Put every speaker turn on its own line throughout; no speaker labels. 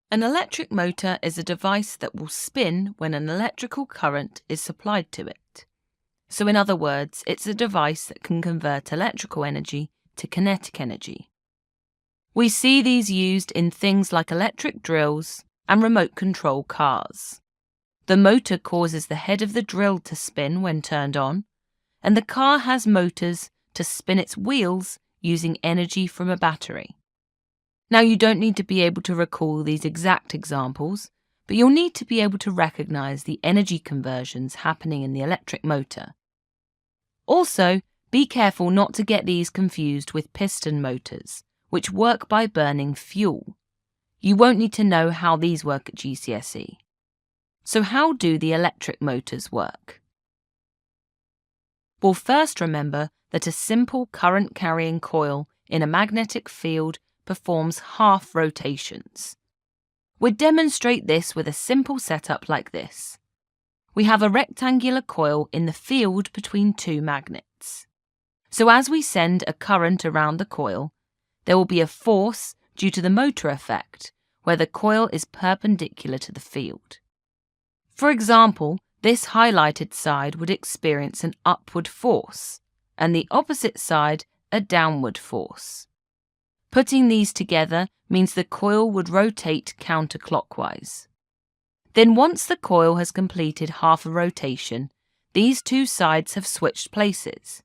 An electric motor is a device that will spin when an electrical current is supplied to it. So in other words, it's a device that can convert electrical energy to kinetic energy. We see these used in things like electric drills and remote control cars. The motor causes the head of the drill to spin when turned on, and the car has motors to spin its wheels using energy from a battery. Now, you don't need to be able to recall these exact examples, but you'll need to be able to recognize the energy conversions happening in the electric motor. Also, be careful not to get these confused with piston motors, which work by burning fuel. You won't need to know how these work at GCSE. So how do the electric motors work? Well, first remember that a simple current-carrying coil in a magnetic field performs half rotations. We'd demonstrate this with a simple setup like this. We have a rectangular coil in the field between two magnets. So as we send a current around the coil, there will be a force due to the motor effect, where the coil is perpendicular to the field. For example, this highlighted side would experience an upward force, and the opposite side a downward force. Putting these together means the coil would rotate counterclockwise. Then once the coil has completed half a rotation, these two sides have switched places.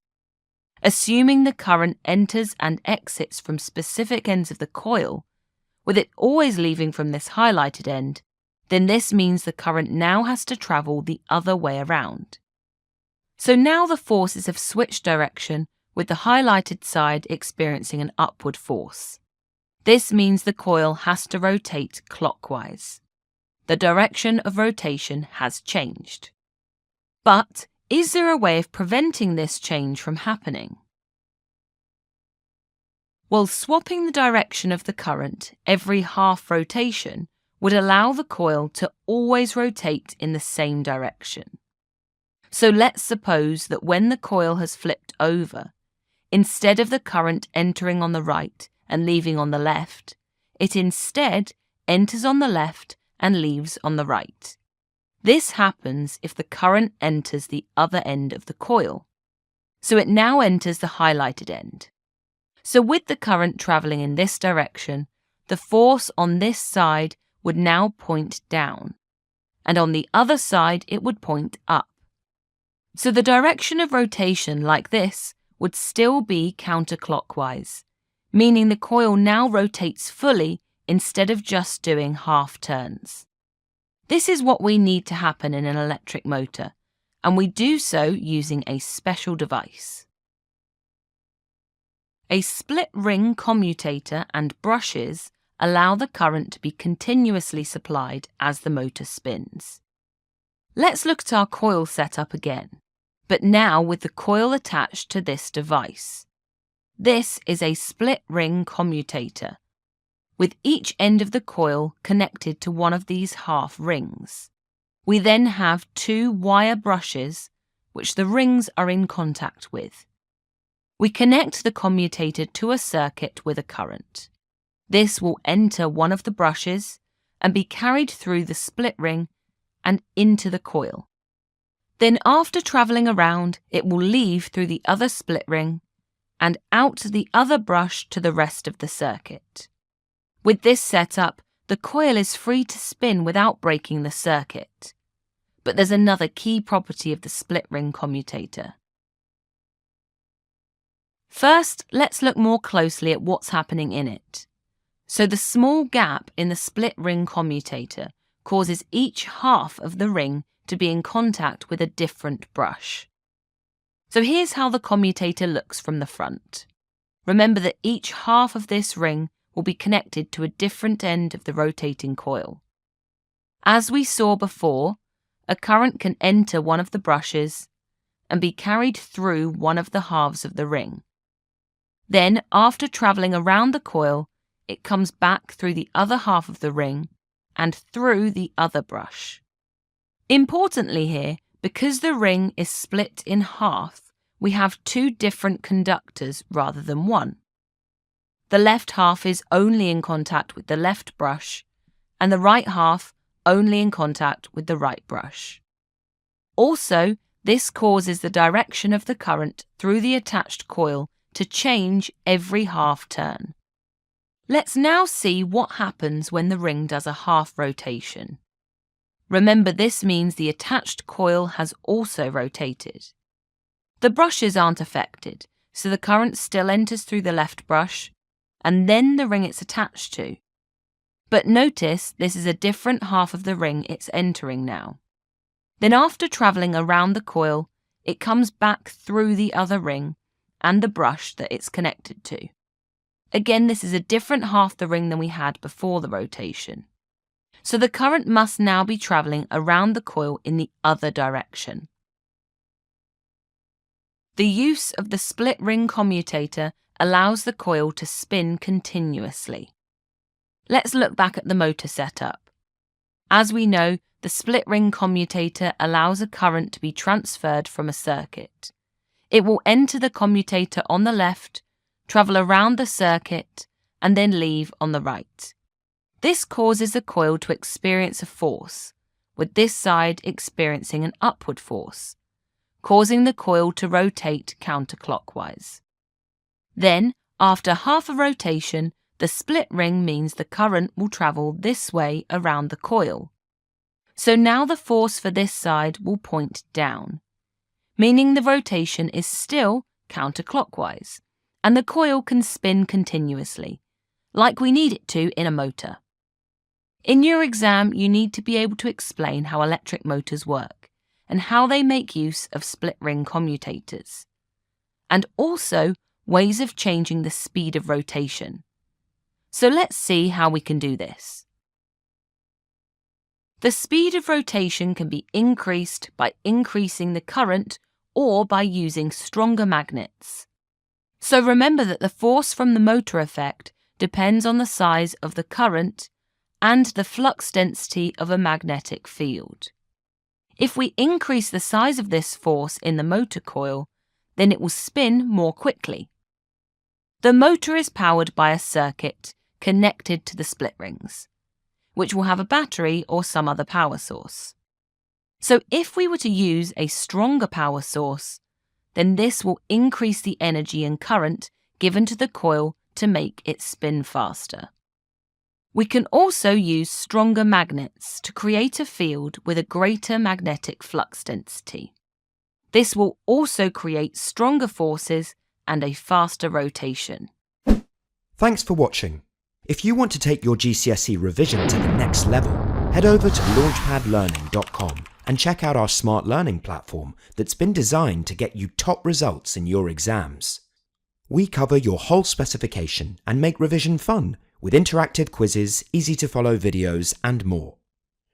Assuming the current enters and exits from specific ends of the coil, with it always leaving from this highlighted end, then this means the current now has to travel the other way around. So now the forces have switched direction, with the highlighted side experiencing an upward force. This means the coil has to rotate clockwise. The direction of rotation has changed. But is there a way of preventing this change from happening? Well, swapping the direction of the current every half rotation would allow the coil to always rotate in the same direction. So let's suppose that when the coil has flipped over, instead of the current entering on the right and leaving on the left, it instead enters on the left and leaves on the right. This happens if the current enters the other end of the coil. So it now enters the highlighted end. So with the current travelling in this direction, the force on this side would now point down, and on the other side it would point up. So the direction of rotation, like this, would still be counterclockwise, meaning the coil now rotates fully instead of just doing half turns. This is what we need to happen in an electric motor, and we do so using a special device. A split ring commutator and brushes allow the current to be continuously supplied as the motor spins. Let's look at our coil setup again, but now with the coil attached to this device. This is a split ring commutator, with each end of the coil connected to one of these half rings. We then have two wire brushes, which the rings are in contact with. We connect the commutator to a circuit with a current. This will enter one of the brushes and be carried through the split ring and into the coil. Then after travelling around, it will leave through the other split ring and out the other brush to the rest of the circuit. With this setup, the coil is free to spin without breaking the circuit. But there's another key property of the split ring commutator. First, let's look more closely at what's happening in it. So the small gap in the split ring commutator causes each half of the ring to be in contact with a different brush. So here's how the commutator looks from the front. Remember that each half of this ring will be connected to a different end of the rotating coil. As we saw before, a current can enter one of the brushes and be carried through one of the halves of the ring. Then, after travelling around the coil, it comes back through the other half of the ring and through the other brush. Importantly here, because the ring is split in half, we have two different conductors rather than one. The left half is only in contact with the left brush, and the right half only in contact with the right brush. Also, this causes the direction of the current through the attached coil to change every half turn. Let's now see what happens when the ring does a half rotation. Remember, this means the attached coil has also rotated. The brushes aren't affected, so the current still enters through the left brush and then the ring it's attached to. But notice this is a different half of the ring it's entering now. Then after travelling around the coil, it comes back through the other ring and the brush that it's connected to. Again, this is a different half the ring than we had before the rotation. So the current must now be travelling around the coil in the other direction. The use of the split ring commutator allows the coil to spin continuously. Let's look back at the motor setup. As we know, the split ring commutator allows a current to be transferred from a circuit. It will enter the commutator on the left, travel around the circuit, and then leave on the right. This causes the coil to experience a force, with this side experiencing an upward force, causing the coil to rotate counterclockwise. Then, after half a rotation, the split ring means the current will travel this way around the coil. So now the force for this side will point down, meaning the rotation is still counterclockwise, and the coil can spin continuously, like we need it to in a motor. In your exam, you need to be able to explain how electric motors work and how they make use of split ring commutators, and also ways of changing the speed of rotation. So let's see how we can do this. The speed of rotation can be increased by increasing the current or by using stronger magnets. So remember that the force from the motor effect depends on the size of the current and the flux density of a magnetic field. If we increase the size of this force in the motor coil, then it will spin more quickly. The motor is powered by a circuit connected to the split rings, which will have a battery or some other power source. So if we were to use a stronger power source, then this will increase the energy and current given to the coil to make it spin faster. We can also use stronger magnets to create a field with a greater magnetic flux density. This will also create stronger forces and a faster rotation.
Thanks for watching. If you want to take your GCSE revision to the next level, head over to launchpadlearning.com and check out our smart learning platform that's been designed to get you top results in your exams. We cover your whole specification and make revision fun with interactive quizzes, easy-to-follow videos, and more.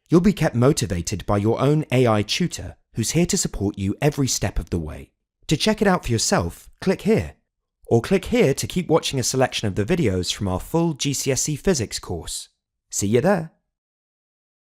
You'll be kept motivated by your own AI tutor who's here to support you every step of the way. To check it out for yourself, click here. Or click here to keep watching a selection of the videos from our full GCSE Physics course. See you there!